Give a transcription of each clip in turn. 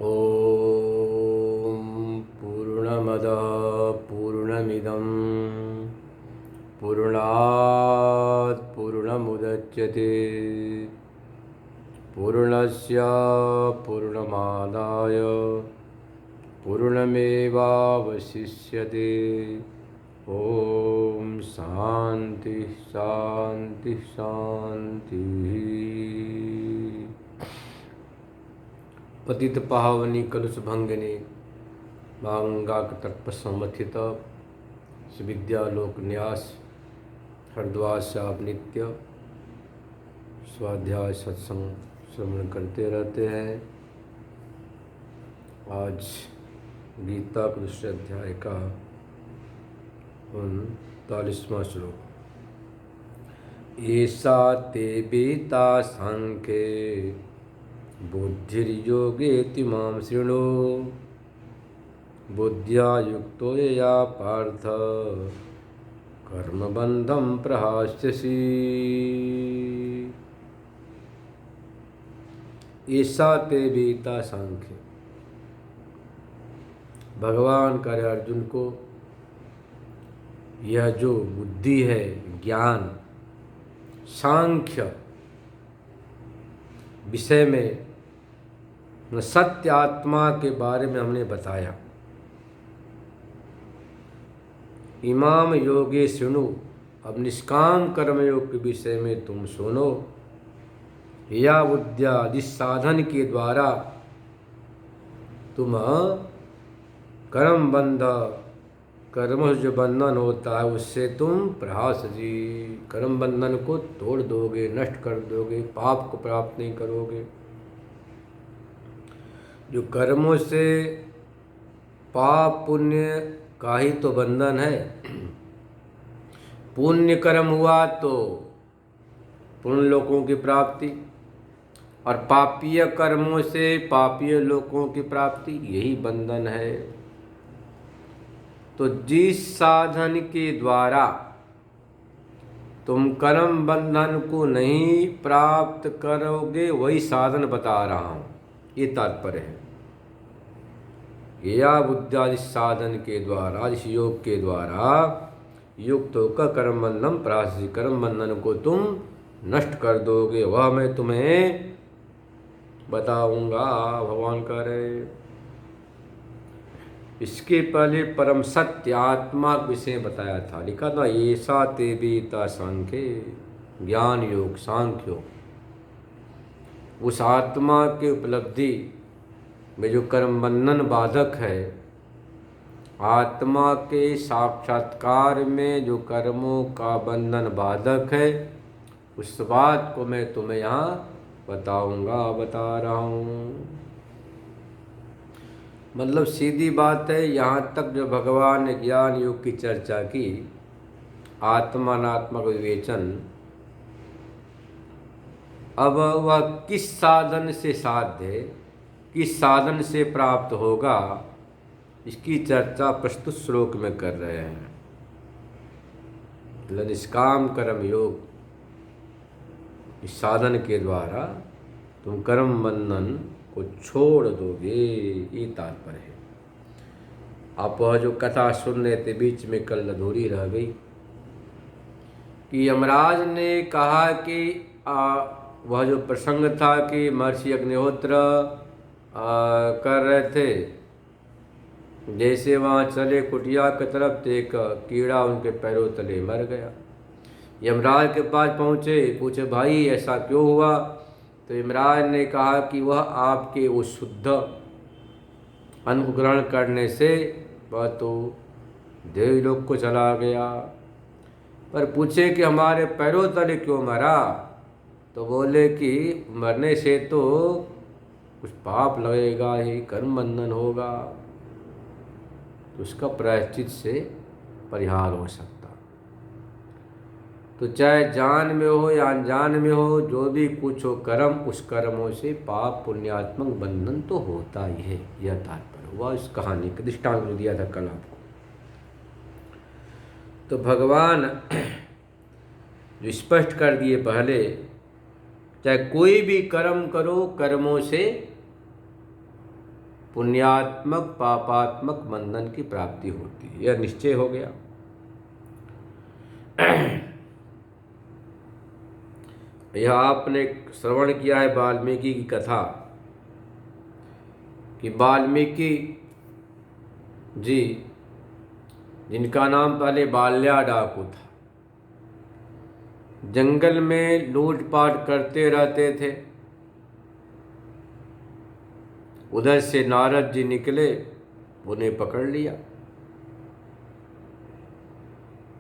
ॐ पूर्णमदः पूर्णमिदं पूर्णात् पूर्णमुदच्यते पूर्णस्य पूर्णमादाय पूर्णमेवावशिष्यते। ॐ शान्ति शान्ति शान्तिः। पतित पावनी कलुष भंगिनी मांगाकतर्पसंमथित विद्यालोक न्यास हरिद्वार से आप नित्य स्वाध्याय सत्संग श्रवण करते रहते हैं। आज गीता के दूसरे अध्याय का 39वां श्लोक। ऐसा ते बेता सांख्ये बुद्धिर्योगेति मां शृणु बुद्ध्या युक्तो यया पार्थ कर्मबन्धं प्रहास्यसि। ऐसा ते वेता सांख्य। भगवान करे अर्जुन को यह जो बुद्धि है, ज्ञान, सांख्य विषय में सत्य आत्मा के बारे में हमने बताया। इमाम योगे सुनो, अब निष्काम कर्मयोग के विषय में तुम सुनो। या बुद्धिया, जिस साधन के द्वारा तुम कर्म बंध, कर्म जो बंधन होता है उससे तुम प्रहास जी, कर्म बंधन को तोड़ दोगे, नष्ट कर दोगे, पाप को प्राप्त नहीं करोगे। जो कर्मों से पाप पुण्य का ही तो बंधन है। पुण्य कर्म हुआ तो पुण्य लोकों की प्राप्ति, और पापीय कर्मों से पापीय लोकों की प्राप्ति, यही बंधन है। तो जिस साधन के द्वारा तुम कर्म बंधन को नहीं प्राप्त करोगे वही साधन बता रहा हूँ, ये तात्पर्य है। या बुद्धिया, जिस साधन के द्वारा, जिस योग के द्वारा युक्त होकर कर्म बंधन प्रासी, कर्म बंधन को तुम नष्ट कर दोगे, वह मैं तुम्हें बताऊंगा। भगवान कह रहे। इसके पहले परम सत्य आत्मा विषय बताया था, लिखा था ऐसा ते वेता सांख्ये, ज्ञान योग, सांख्य योग। उस आत्मा के उपलब्धि में जो कर्म बंधन बाधक है, आत्मा के साक्षात्कार में जो कर्मों का बंधन बाधक है, उस बात को मैं तुम्हें यहाँ बताऊंगा, बता रहा हूँ। मतलब सीधी बात है। यहाँ तक जो भगवान ने ज्ञान योग की चर्चा की, आत्मा अनात्मा का विवेचन, अब वह किस साधन से साध्य है, किस साधन से प्राप्त होगा, इसकी चर्चा प्रस्तुत श्लोक में कर रहे हैं। निष्काम कर्म योग, इस साधन के द्वारा तुम कर्म बंधन को छोड़ दोगे, ये तात्पर्य है। आप वह जो कथा सुन रहे थे, बीच में कल अधूरी रह गई, कि यमराज ने कहा कि वह जो प्रसंग था कि महर्षि अग्निहोत्र कर रहे थे, जैसे वहाँ चले कुटिया की तरफ, तो एक कीड़ा उनके पैरों तले मर गया। यमराज के पास पहुँचे, पूछे भाई ऐसा क्यों हुआ? तो यमराज ने कहा कि वह आपके वो शुद्ध अन्न को ग्रहण करने से वह तो देवलोक को चला गया। पर पूछे कि हमारे पैरों तले क्यों मरा? तो बोले कि मरने से तो कुछ पाप लगेगा ही, कर्म बंधन होगा, तो उसका प्रायश्चित से परिहार हो सकता। तो चाहे जान में हो या अनजान में हो, जो भी कुछ हो कर्म, उस कर्मों से पाप पुण्यात्मक बंधन तो होता ही है। यह तात्पर्य हुआ इस कहानी का, दृष्टांत जो दिया था कल आपको। तो भगवान जो स्पष्ट कर दिए पहले, चाहे कोई भी कर्म करो, कर्मों से पुण्यात्मक पापात्मक बंधन की प्राप्ति होती है, यह निश्चय हो गया। यह आपने श्रवण किया है वाल्मीकि की कथा कि वाल्मीकि जी, जिनका नाम पहले बाल्या डाकू था, जंगल में लूटपाट करते रहते थे। उधर से नारद जी निकले, उन्हें पकड़ लिया।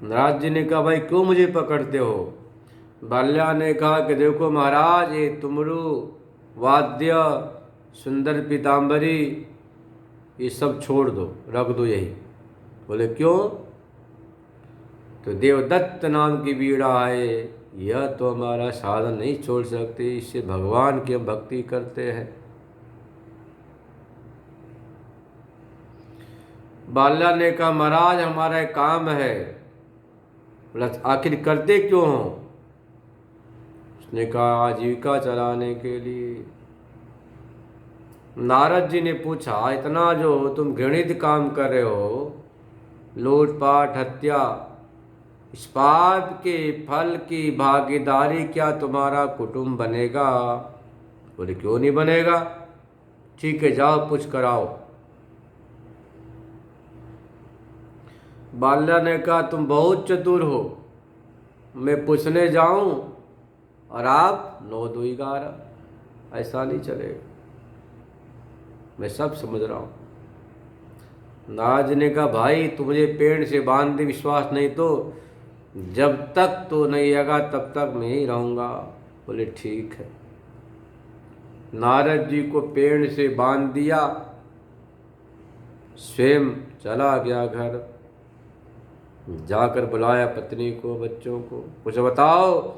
नारद जी ने कहा, भाई क्यों मुझे पकड़ते हो? बाल्या ने कहा कि देखो महाराज, ये तुमरू, वाद्य, सुंदर पीताम्बरी, ये सब छोड़ दो, रख दो यही। बोले क्यों? तो देवदत्त नाम की बीड़ा है, यह तो हमारा साधन नहीं छोड़ सकते, इससे भगवान की हम भक्ति करते हैं। बाल्या ने कहा, महाराज हमारा एक काम है। बोला आखिर करते क्यों हो? उसने कहा आजीविका चलाने के लिए। नारद जी ने पूछा, इतना जो तुम घृणित काम कर रहे हो, लूटपाट, हत्या, इस पाप के फल की भागीदारी क्या तुम्हारा कुटुंब बनेगा? बोले क्यों नहीं बनेगा? ठीक है, जाओ पूछ कराओ। बाल्या ने कहा, तुम बहुत चतुर हो, मैं पूछने जाऊं और आप 9 2 11, ऐसा नहीं चलेगा, मैं सब समझ रहा हूं। नारद ने कहा, भाई तू मुझे पेड़ से बांध दे, विश्वास नहीं तो जब तक तो नहीं आएगा तब तक मैं ही रहूंगा। बोले ठीक है। नारद जी को पेड़ से बांध दिया, स्वयं चला गया घर। जाकर बुलाया पत्नी को, बच्चों को, कुछ बताओ,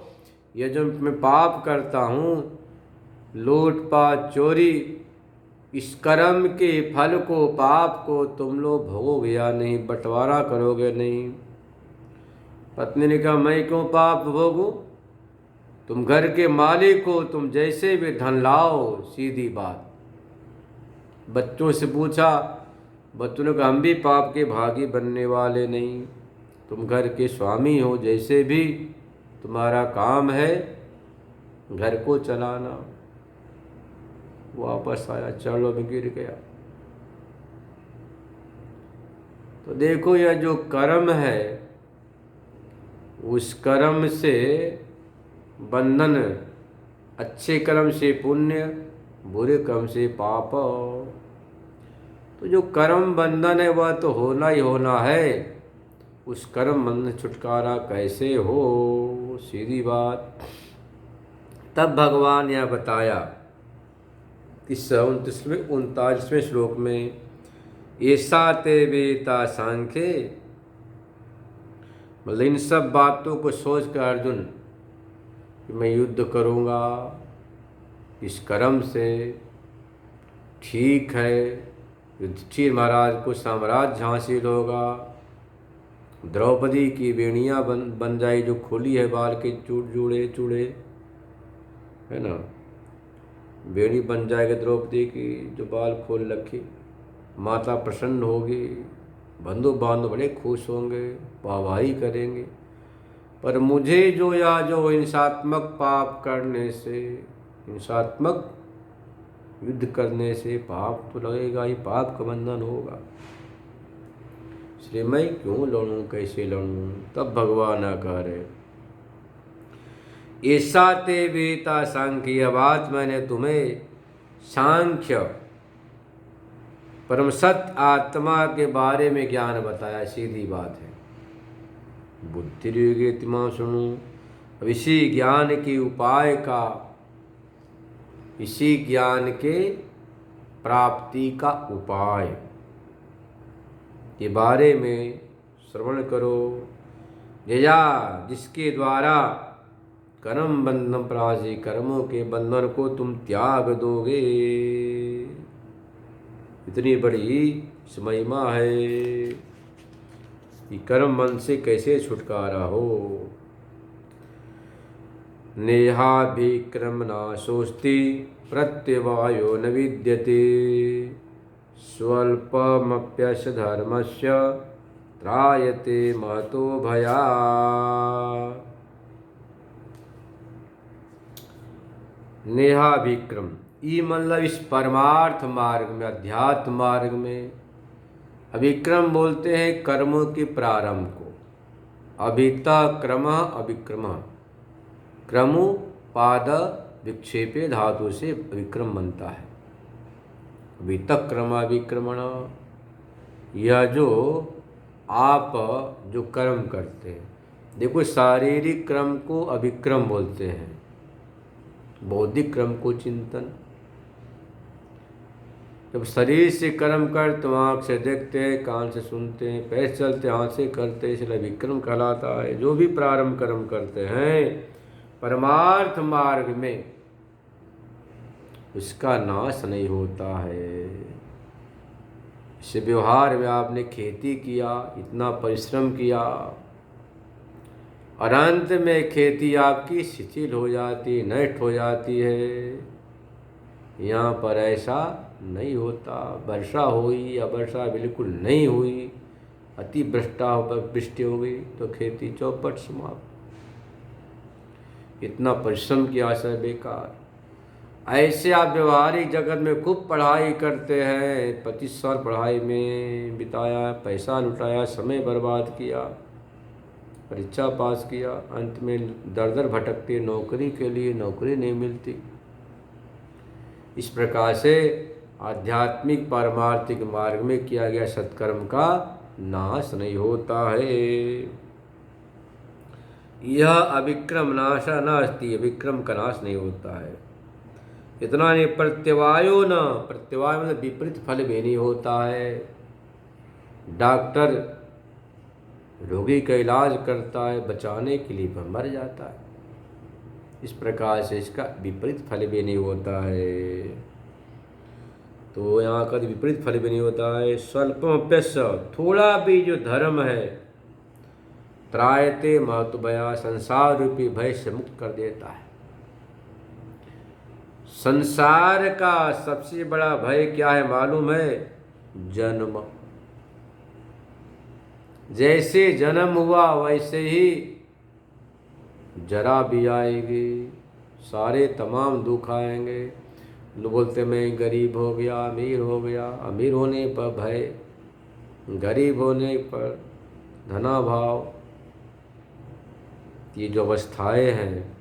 ये जो मैं पाप करता हूँ, लूटपाट, चोरी, इस कर्म के फल को, पाप को तुम लोग भोगोगे या नहीं? बंटवारा करोगे नहीं? पत्नी ने कहा, मैं क्यों पाप भोगूं? तुम घर के मालिक हो, तुम जैसे भी धन लाओ, सीधी बात। बच्चों से पूछा, बच्चों ने कहा, हम भी पाप के भागी बनने वाले नहीं, तुम घर के स्वामी हो, जैसे भी तुम्हारा काम है घर को चलाना। वापस आया, चलो में गिर गया। तो देखो, यह जो कर्म है, उस कर्म से बंधन, अच्छे कर्म से पुण्य, बुरे कर्म से पाप। तो जो कर्म बंधन है वह तो होना ही होना है, उस कर्म बंधन छुटकारा कैसे हो? सीधी बात। तब भगवान यह बताया कि 39वें श्लोक में, ऐसा ते वेता सांख्ये, मतलब इन सब बातों को सोच कर अर्जुन कि मैं युद्ध करूँगा इस कर्म से, ठीक है, युधिष्ठिर महाराज को साम्राज्य हासिल होगा, द्रौपदी की बेड़ियाँ बन जाए जो खोली है बाल के चूड़े है ना, बेड़ी बन जाएगी द्रौपदी की जो बाल खोल रखी, माता प्रसन्न होगी, बंधु बांधव बड़े खुश होंगे, वाहवाही करेंगे। पर मुझे जो हिंसात्मक पाप करने से, हिंसात्मक युद्ध करने से पाप तो लगेगा ही, पाप का बंधन होगा, इसलिए मैं क्यों लड़ूं, कैसे लड़ूं? तब भगवान कह रहे, ऐसा ते वेता सांख्य, यह बात मैंने तुम्हें सांख्य परम सत्य आत्मा के बारे में ज्ञान बताया, सीधी बात है। बुद्धिर्योगे तिमा सुनो, अब इसी ज्ञान के उपाय का, इसी ज्ञान के प्राप्ति का उपाय के बारे में श्रवण करो, जिसके द्वारा कर्म बंधन प्राजी, कर्मों के बंधन को तुम त्याग दोगे। इतनी बड़ी महिमा है कि कर्म बंधन से कैसे छुटकारा हो। नेहाभिक्रम नाशोस्ति प्रत्यवायो न विद्यते, स्वल्पमप्यस्य धर्मस्य त्रायते महतो भयात्। नेहाभिक्रम, ई मतलब इस परमार्थ मार्ग में, अध्यात्म मार्ग में अभिक्रम बोलते हैं कर्मों के प्रारंभ को। अभिता क्रम अभिक्रम, क्रमु पाद विक्षेपे धातु से अभिक्रम बनता है। अभितक क्रम अभिक्रमण, यह जो आप जो कर्म करते हैं, देखो शारीरिक क्रम को अभिक्रम बोलते हैं, बौद्धिक क्रम को चिंतन। जब शरीर से कर्म कर तो आँख से देखते हैं, कान से सुनते हैं, पैर चलते हाथ से करते हैं, इसलिए विक्रम कहलाता है। जो भी प्रारंभ कर्म करते हैं परमार्थ मार्ग में, उसका नाश नहीं होता है। इसे व्यवहार में आपने खेती किया, इतना परिश्रम किया और अंत में खेती आपकी शिथिल हो जाती, नष्ट हो जाती है। यहाँ पर ऐसा नहीं होता। वर्षा हुई या वर्षा बिल्कुल नहीं हुई, अति वृष्टि हो गई तो खेती चौपट समाप्त। इतना परिश्रम किया सब बेकार। ऐसे आप व्यवहारिक जगत में खूब पढ़ाई करते हैं, 25 साल पढ़ाई में बिताया, पैसा लुटाया, समय बर्बाद किया, परीक्षा पास किया, अंत में दर दर भटकते नौकरी के लिए, नौकरी नहीं मिलती। इस प्रकार से आध्यात्मिक पारमार्थिक मार्ग में किया गया सत्कर्म का नाश नहीं होता है। यह अविक्रम नाश न अस्ति, अविक्रम का नाश नहीं होता है। इतना नहीं, प्रत्यवायो न, प्रत्यवाय मतलब विपरीत फल भी नहीं होता है। डॉक्टर रोगी का इलाज करता है, बचाने के लिए पर मर जाता है। इस प्रकार से इसका विपरीत फल भी नहीं होता है। तो यहाँ का विपरीत फल भी नहीं होता है। स्वल्पमप्यस्य, थोड़ा भी जो धर्म है, त्रायते महतो भयात्, संसार रूपी भय से मुक्त कर देता है। संसार का सबसे बड़ा भय क्या है मालूम है? जन्म। जैसे जन्म हुआ वैसे ही जरा भी आएगी, सारे तमाम दुख आएंगे। लोग बोलते मैं गरीब हो गया, अमीर हो गया, अमीर होने पर भय, गरीब होने पर धनाभाव। ये जो अवस्थाएं हैं,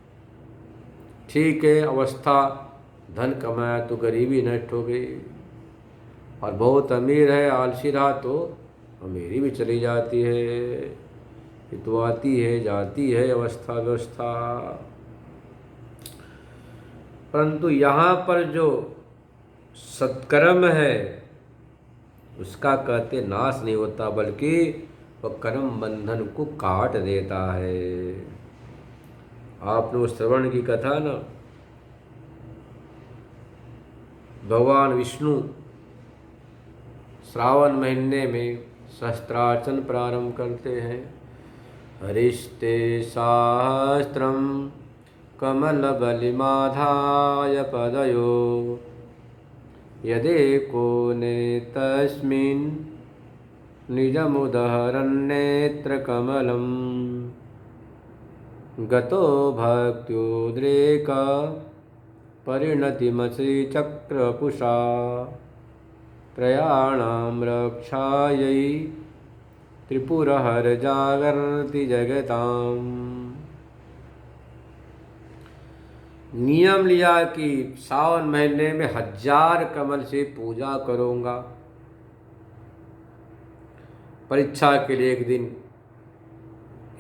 ठीक है, अवस्था धन कमाया तो गरीबी नष्ट हो गई, और बहुत अमीर है आलसी रहा तो अमीरी भी चली जाती है। ये तो आती है जाती है अवस्था व्यवस्था। परंतु यहाँ पर जो सत्कर्म है उसका कहते नाश नहीं होता, बल्कि वह कर्म बंधन को काट देता है। आपने उस श्रवण की कथा ना, भगवान विष्णु श्रावण महीने में सहस्त्रार्चन प्रारंभ करते हैं। हरिस्ते शास्त्रम कमलबलिमाधाय पदयो, यदेको नेतस्मिन् निजमुदहरन्नेत्रकमलं, गतो भक्त्योद्रेक परिणतिमश्रीचक्रपुषा, त्रयाणां रक्षायै त्रिपुरहरजागर्ति जगताम्। नियम लिया कि सावन महीने में 1000 कमल से पूजा करूँगा। परीक्षा के लिए एक दिन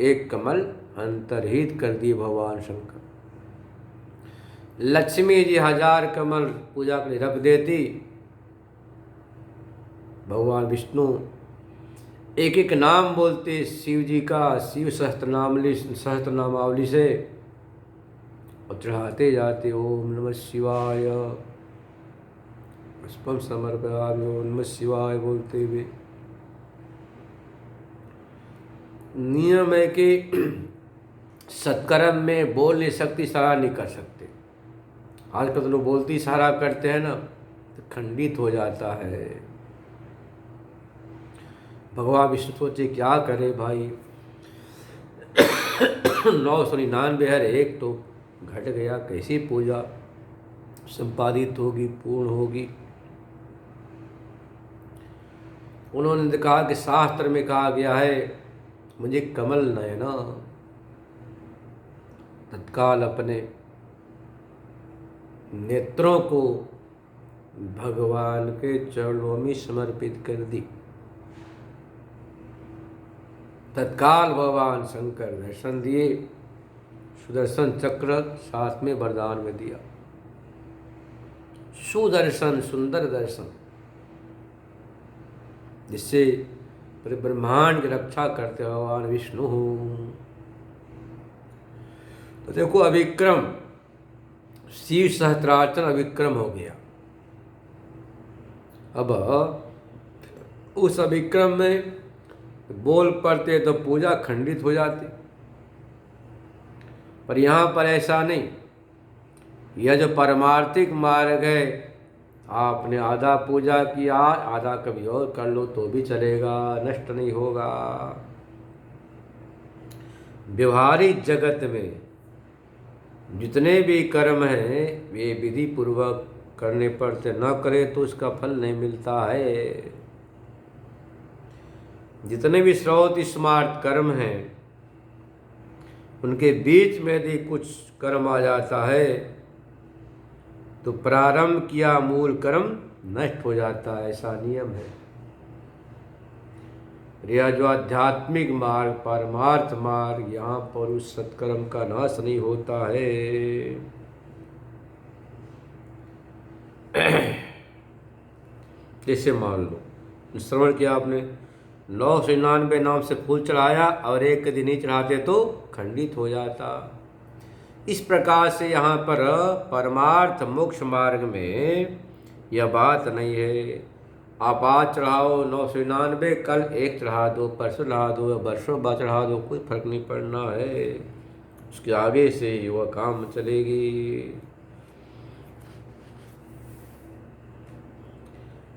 एक कमल अंतर्हित कर दिए भगवान शंकर। लक्ष्मी जी 1000 कमल पूजा के लिए रख देती। भगवान विष्णु एक एक नाम बोलते शिव जी का, शिव सहस्त्रनामावली से, और चढ़ाते जाते। ओम नमः शिवाय, पुष्पम समर्पयामि, ओम नमः शिवाय बोलते हुए। नियम है कि सत्कर्म में बोल नहीं सकती, इशारा नहीं कर सकते। आजकल तो लोग बोलती इशारा करते हैं ना, तो खंडित हो जाता है। भगवान विष्णु सोचे क्या करे भाई, 999 हर एक तो घट गया, कैसी पूजा संपादित होगी, पूर्ण होगी। उन्होंने कहा कि शास्त्र में कहा गया है मुझे कमल नयना। तत्काल अपने नेत्रों को भगवान के चरणों में समर्पित कर दी। तत्काल भगवान शंकर दर्शन दिए, सुदर्शन चक्र साथ में वरदान में दिया। सुदर्शन, सुंदर दर्शन, जिससे पूरे ब्रह्मांड की रक्षा करते भगवान विष्णु। तो देखो अभिक्रम, शिव सहस्त्रार्चन अभिक्रम हो गया। अब उस अभिक्रम में बोल पड़ते तो पूजा खंडित हो जाती, पर यहाँ पर ऐसा नहीं। यह जो परमार्थिक मार्ग है, आपने आधा पूजा किया, आधा कभी और कर लो तो भी चलेगा, नष्ट नहीं होगा। व्यवहारिक जगत में जितने भी कर्म हैं वे विधि पूर्वक करने पड़ते, न करे तो उसका फल नहीं मिलता है। जितने भी श्रौत स्मार्ट कर्म हैं उनके बीच में यदि कुछ कर्म आ जाता है तो प्रारंभ किया मूल कर्म नष्ट हो जाता है, ऐसा नियम है। यह जो आध्यात्मिक मार्ग, परमार्थ मार्ग, यहाँ पर उस सत्कर्म का नाश नहीं होता है। जैसे मान लो श्रवण किया आपने, 999 नाम से फूल चढ़ाया और एक दिन ही चढ़ाते तो खंडित हो जाता। इस प्रकार से यहाँ पर परमार्थ मोक्ष मार्ग में यह बात नहीं है। आप आज चढ़ाओ 999, कल एक चढ़ा दो, परसों चढ़ा दो या वर्षों बाद चढ़ा दो, कोई फर्क नहीं पड़ना है। उसके आगे से ही वह काम चलेगी।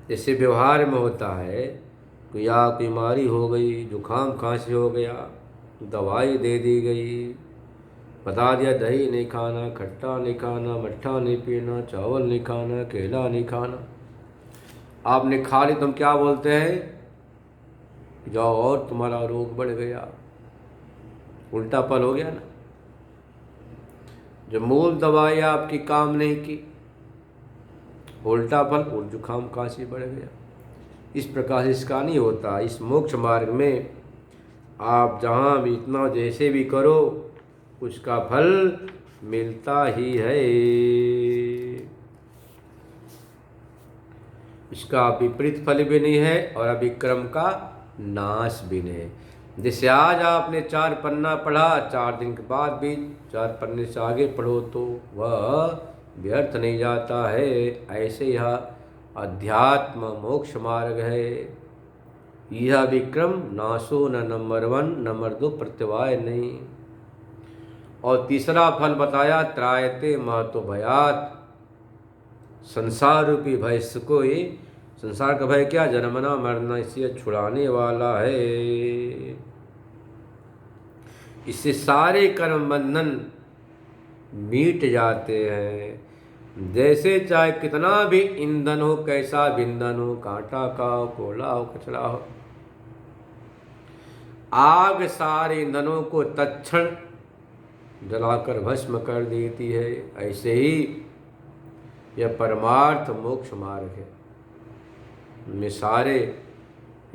जैसे व्यवहार में होता है, कोई आग बीमारी हो गई, जुकाम खांसी हो गया, दवाई दे दी गई, बता दिया दही नहीं खाना, खट्टा नहीं खाना, मट्ठा नहीं पीना, चावल नहीं खाना, केला नहीं खाना। आपने खा ली तो हम क्या बोलते हैं, जाओ और तुम्हारा रोग बढ़ गया। उल्टा फल हो गया ना। जो मूल दवाई आपकी काम नहीं की, उल्टा फल और जुकाम खांसी बढ़ गया। इस प्रकार से इसका नहीं होता। इस मोक्ष मार्ग में आप जहाँ भी इतना जैसे भी करो उसका फल मिलता ही है। इसका विपरीत फल भी नहीं है और अभिक्रम का नाश भी नहीं। जैसे आज आपने 4 पन्ना पढ़ा, 4 दिन के बाद भी 4 पन्ने से आगे पढ़ो तो वह व्यर्थ नहीं जाता है। ऐसे यह अध्यात्म मोक्ष मार्ग है। यह विक्रम नाशो न नंबर 1, नंबर 2 प्रत्यवाय नहीं। और तीसरा फल बताया त्रायते महतो भयात, संसार रूपी भय को ही, संसार का भय क्या, जन्मना मरना, इसे छुड़ाने वाला है। इससे सारे कर्म बंधन मिट जाते हैं। जैसे चाहे कितना भी ईंधन हो, कैसा भी ईंधन हो, कांटा का हो, कोयला हो, कचरा हो, आग सारे ईंधनों को तत्क्षण जलाकर भस्म कर देती है। ऐसे ही यह परमार्थ मोक्ष मार्ग है। में सारे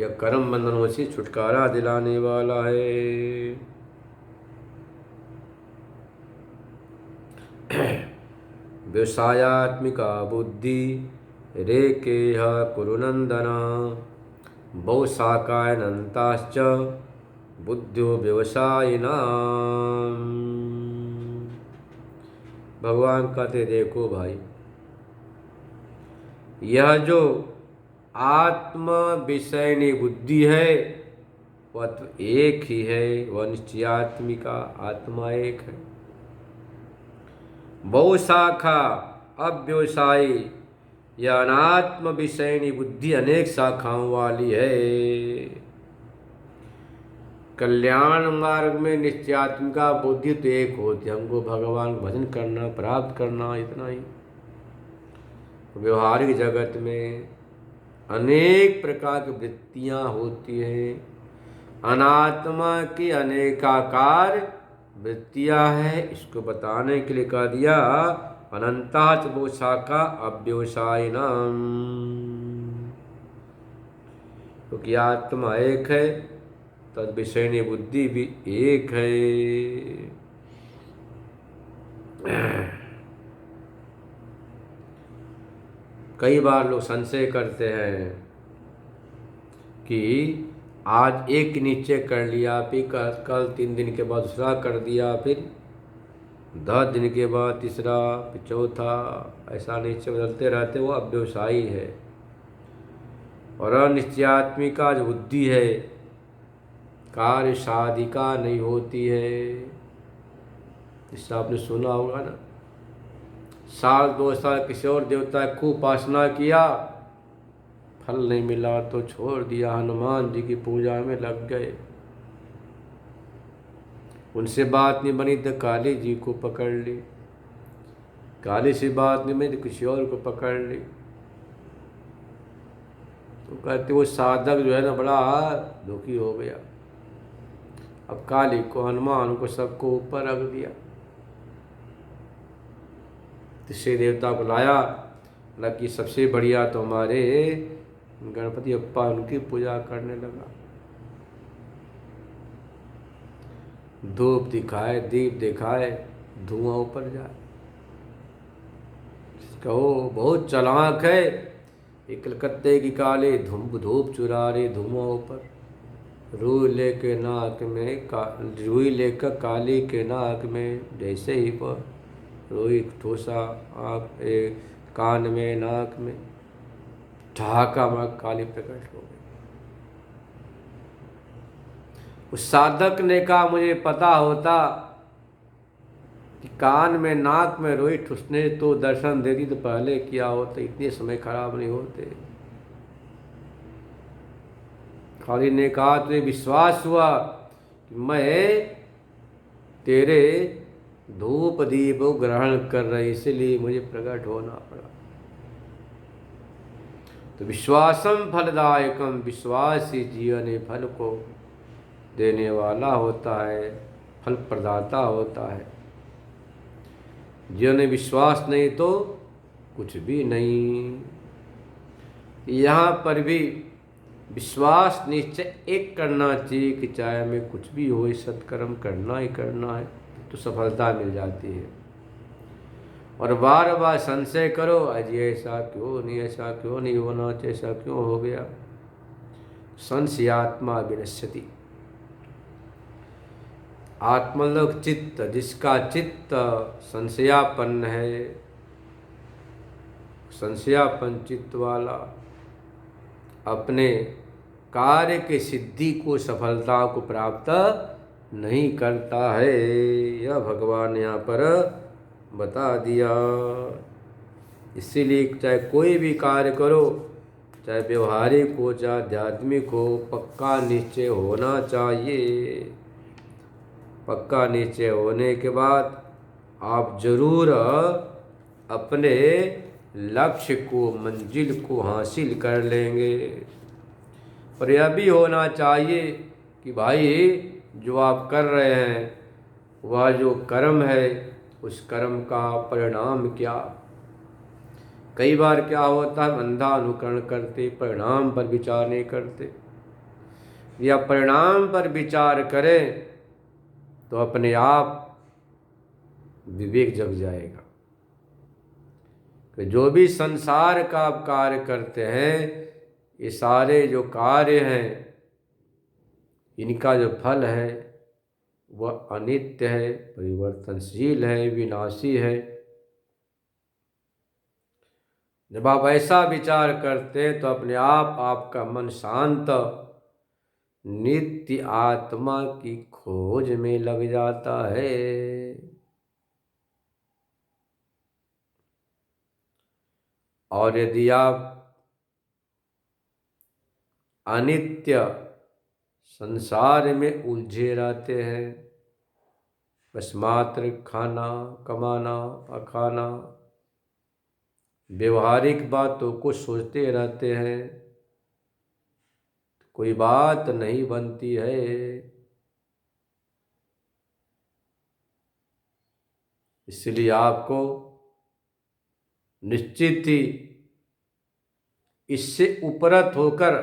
यह कर्म बंधनों से छुटकारा दिलाने वाला है। व्यवसायात्मिका बुद्धि रेकेह कुरुनंदना, बहुशाखायनन्ताश्च बुद्धियो व्यवसायिना। भगवान कहते देखो भाई, यह जो आत्म विषयनी बुद्धि है वह तो एक ही है, वह निश्चयात्मिका आत्मा एक है। बहुशाखा अव्यवसायी यह अनात्म विषयनी बुद्धि अनेक शाखाओं वाली है। कल्याण मार्ग में निश्चयात्मिका बुद्धि तो एक होती है, हमको भगवान का भजन करना, प्राप्त करना, इतना ही। व्यवहारिक जगत में अनेक प्रकार की वृत्तियां होती हैं, अनात्मा की अनेकाकार वृत्तियां हैं। इसको बताने के लिए कह दिया अनंता च वो शाखा अव्यवसायिनाम, क्योंकि आत्मा एक है, तद विषयनी बुद्धि भी एक है। कई बार लोग संशय करते हैं कि आज एक निश्चय कर लिया, फिर कल 3 दिन के बाद दूसरा कर दिया, फिर 10 दिन के बाद तीसरा, फिर चौथा, ऐसा निश्चय बदलते रहते, वो अव्यवसायी है। और अनिश्चयात्मिका जो बुद्धि है, कार्य साधिका नहीं होती है। इससे आपने सुना होगा ना, 1-2 साल किसी और देवता की खूब उपासना किया, फल नहीं मिला तो छोड़ दिया, हनुमान जी की पूजा में लग गए। उनसे बात नहीं बनी तो काली जी को पकड़ ली, काली से बात नहीं बनी तो किसी और को पकड़ ली। तो कहते वो साधक जो है ना बड़ा दुखी हो गया, अब काली को, हनुमान को, सबको ऊपर रख दिया। तीसरे देवता को लाया, हालांकि सबसे बढ़िया तो हमारे गणपति बप्पा, उनकी पूजा करने लगा। धूप दिखाए, दीप दिखाए, धुआं ऊपर जाए। कहो बहुत चालाक है, एक कलकत्ते की काली धूप चुरा रही, धुआं ऊपर। रुई लेके नाक में रुई लेकर काली के नाक में, जैसे ही पर रुई ठोसा आँख, कान में, नाक में, ठहाका मार काली प्रकट हो गई। उस साधक ने कहा मुझे पता होता कि कान में, नाक में रुई ठुसने तो दर्शन देती तो पहले किया होता, इतने समय खराब नहीं होते। काली ने कहा तुझे विश्वास हुआ कि मैं तेरे धूप दीप ग्रहण कर रही, इसलिए मुझे प्रकट होना पड़ा। तो विश्वासम फलदायकम, विश्वास ही जीवन फल को देने वाला होता है, फल प्रदाता होता है। जीवन में विश्वास नहीं तो कुछ भी नहीं। यहाँ पर भी विश्वास निश्चय एक करना चाहिए कि चाहे हमें कुछ भी हो, सत्कर्म करना ही करना है, तो सफलता मिल जाती है। और बार बार संशय करो, आज ऐसा क्यों नहीं, ऐसा क्यों नहीं होना चाहिए, ऐसा क्यों हो गया। संशयात्मा विनश्यति, आत्मलोक चित्त, जिसका चित्त संशयापन्न है, संशयापन्न चित्त वाला अपने कार्य के सिद्धि को, सफलता को प्राप्त नहीं करता है। यह भगवान यहाँ पर बता दिया। इसीलिए चाहे कोई भी कार्य करो, चाहे व्यवहारिक हो, चाहे आध्यात्मिक हो, पक्का निश्चय होना चाहिए। पक्का निश्चय होने के बाद आप जरूर अपने लक्ष्य को, मंजिल को हासिल कर लेंगे। और यह भी होना चाहिए कि भाई जो आप कर रहे हैं, वह जो कर्म है, उस कर्म का परिणाम क्या। कई बार क्या होता है, अंधा अनुकरण करते, परिणाम पर विचार नहीं करते। या परिणाम पर विचार करें तो अपने आप विवेक जग जाएगा कि जो भी संसार का आप कार्य करते हैं, ये सारे जो कार्य हैं, इनका जो फल है वह अनित्य है, परिवर्तनशील है, विनाशी है। जब आप ऐसा विचार करते हैं तो अपने आप आपका मन शांत, नित्य आत्मा की खोज में लग जाता है। और यदि आप अनित्य संसार में उलझे रहते हैं, बस मात्र खाना कमाना और खाना, व्यवहारिक बातों को सोचते रहते हैं, कोई बात नहीं बनती है। इसलिए आपको निश्चित ही इससे उपरत होकर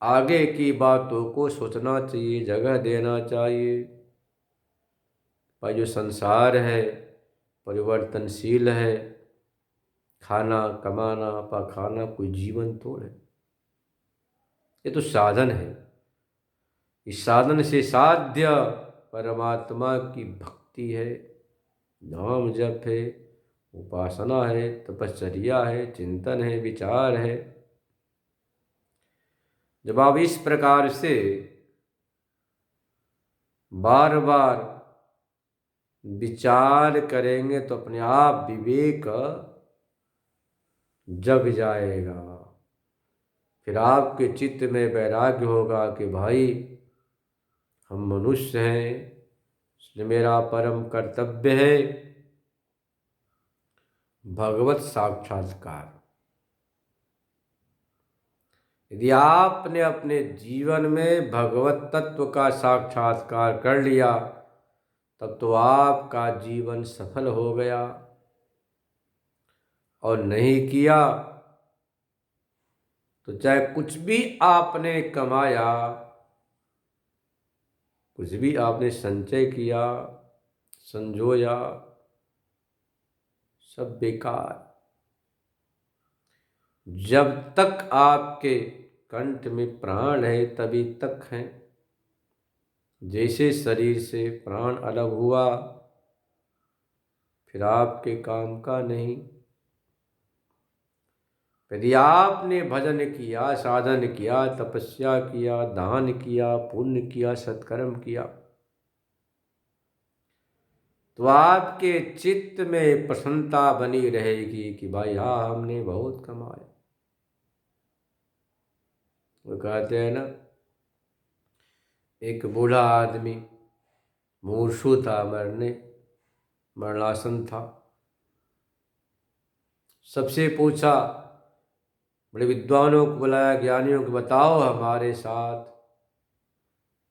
आगे की बातों को सोचना चाहिए, जगह देना चाहिए। पर जो संसार है परिवर्तनशील है, खाना कमाना पकाना कोई जीवन थोड़ा है, ये तो साधन है। इस साधन से साध्य परमात्मा की भक्ति है, नाम जप है, उपासना है, तपश्चर्या है, चिंतन है, विचार है। जब आप इस प्रकार से बार बार विचार करेंगे तो अपने आप विवेक जग जाएगा। फिर आपके चित्त में वैराग्य होगा कि भाई हम मनुष्य हैं, इसलिए मेरा परम कर्तव्य है भगवत साक्षात्कार। यदि आपने अपने जीवन में भगवत तत्व का साक्षात्कार कर लिया तब तो आपका जीवन सफल हो गया, और नहीं किया तो चाहे कुछ भी आपने कमाया, कुछ भी आपने संचय किया, संजोया, सब बेकार। जब तक आपके कंठ में प्राण है तभी तक हैं। जैसे शरीर से प्राण अलग हुआ फिर आपके काम का नहीं। यदि आपने भजन किया, साधन किया, तपस्या किया, दान किया, पुण्य किया, सत्कर्म किया, तो आपके चित्त में प्रसन्नता बनी रहेगी कि भाई हाँ हमने बहुत कमाया। वो कहते हैं ना, एक बूढ़ा आदमी मूर्छित था, मरणासन था। सबसे पूछा, बड़े विद्वानों को बुलाया, ज्ञानियों को, बताओ हमारे साथ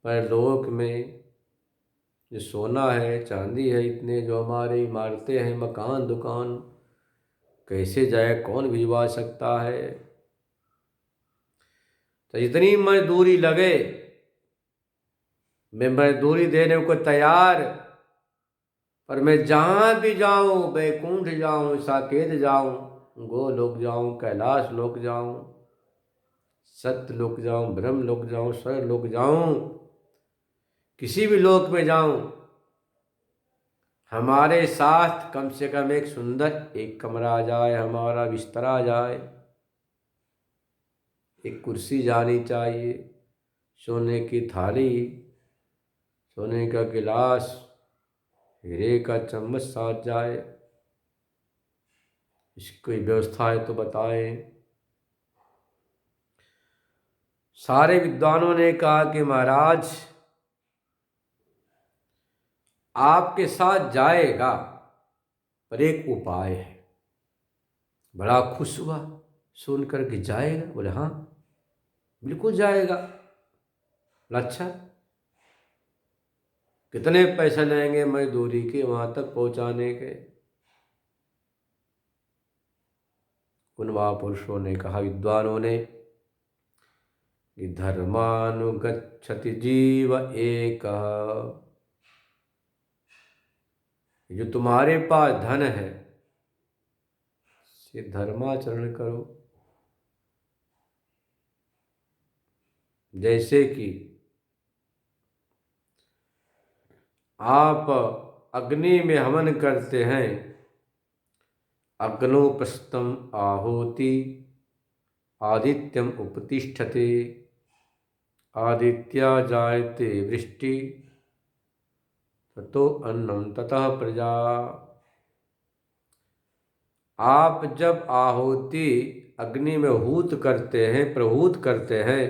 परलोक में जो सोना है चांदी है, इतने जो हमारे इमारतें हैं, मकान दुकान, कैसे जाए, कौन भिजवा सकता है। तो इतनी मजदूरी लगे, मैं मजदूरी देने को तैयार, पर मैं जहाँ भी जाऊँ, वैकुंठ जाऊँ, साकेत जाऊँ, गोलोक जाऊँ, कैलाश लोक जाऊँ, सत्य लोक जाऊँ, ब्रह्म लोक जाऊँ, स्वर्ग लोक जाऊँ, किसी भी लोक में जाऊँ, हमारे साथ कम से कम एक सुंदर एक कमरा आ जाए, हमारा बिस्तर आ जाए, एक कुर्सी जानी चाहिए, सोने की थाली, सोने का गिलास, हीरे का चम्मच साथ जाए। इसकी कोई व्यवस्था है तो बताएं। सारे विद्वानों ने कहा कि महाराज आपके साथ जाएगा, पर एक उपाय है। बड़ा खुश हुआ सुनकर कि जाएगा, बोले हाँ बिल्कुल जाएगा। अच्छा, कितने पैसे लेंगे मजदूरी के वहां तक पहुंचाने के? उन महापुरुषों ने कहा, विद्वानों ने, कि धर्मानुगच्छति जीव एक, जो तुम्हारे पास धन है से धर्माचरण करो। जैसे कि आप अग्नि में हवन करते हैं, अग्नोपस्थम आहुति आदित्यम उपतिष्ठते, आदित्या जायते वृष्टि ततो अन्नम ततः प्रजा। आप जब आहुति अग्नि में हूत करते हैं, प्रहूत करते हैं,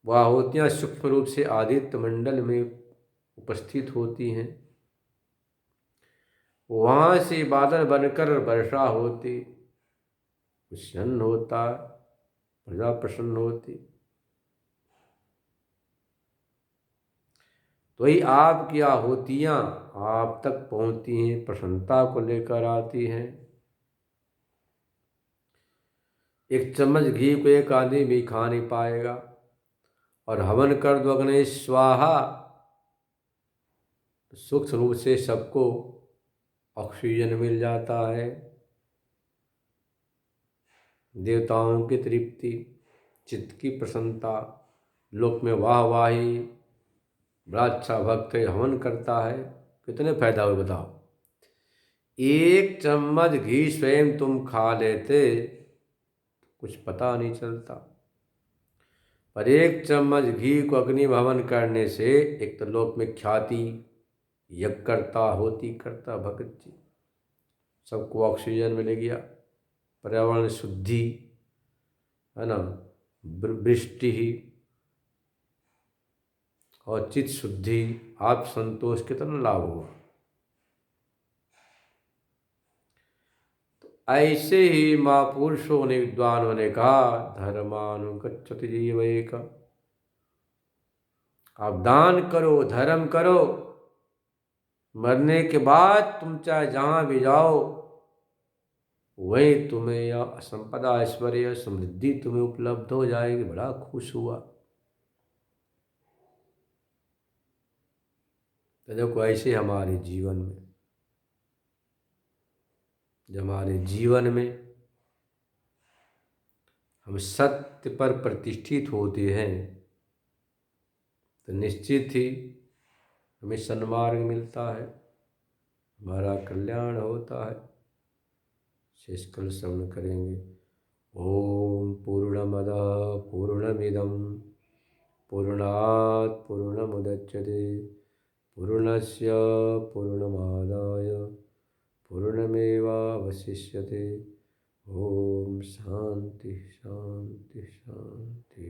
वह आहुतियाँ सूक्ष्म रूप से आदित्य मंडल में उपस्थित होती हैं। वहाँ से बादल बनकर वर्षा होती, उससे अन्न होता, प्रजा प्रसन्न होती। तो ही आपकी आहुतियाँ आप तक पहुँचती हैं, प्रसन्नता को लेकर आती हैं। एक चम्मच घी को एक आदमी भी खा नहीं पाएगा, और हवन कर दो अग्नि स्वाहा, तो सूक्ष्म रूप से सबको ऑक्सीजन मिल जाता है। देवताओं की तृप्ति, चित्त की प्रसन्नता, लोक में वाहवाही, बड़ा अच्छा भक्त है, हवन करता है, कितने फायदा हुए बताओ। एक चम्मच घी स्वयं तुम खा लेते कुछ पता नहीं चलता, पर एक चम्मच घी को अग्नि हवन करने से एक तो लोक में ख्याति, यज्ञ करता, होती करता भगत जी, सबको ऑक्सीजन मिल गया, पर्यावरण शुद्धि है ना, वृष्टि और चित्त शुद्धि, आप संतोष, कितना लाभ हुआ। तो ऐसे ही महापुरुषों ने, विद्वानों ने कहा धर्मानुगच्छति जीवैक, आप दान करो, धर्म करो, मरने के बाद तुम चाहे जहाँ भी जाओ वहीं तुम्हें या संपदा, ऐश्वर्य, समृद्धि तुम्हें उपलब्ध हो जाएगी। बड़ा खुश हुआ। तो देखो ऐसे हमारे जीवन में, जब हमारे जीवन में हम सत्य पर प्रतिष्ठित होते हैं तो निश्चित ही हमें सन्मार्ग मिलता है, हमारा कल्याण होता है। शेष कल श्रवण करेंगे। ओम पूर्णमदः पूर्णमिदं पूर्णात् पूर्णमुदच्यते पूर्णस्य पूर्णमादाय पूर्णमेवावशिष्यते। ओम शांति शांति शांति।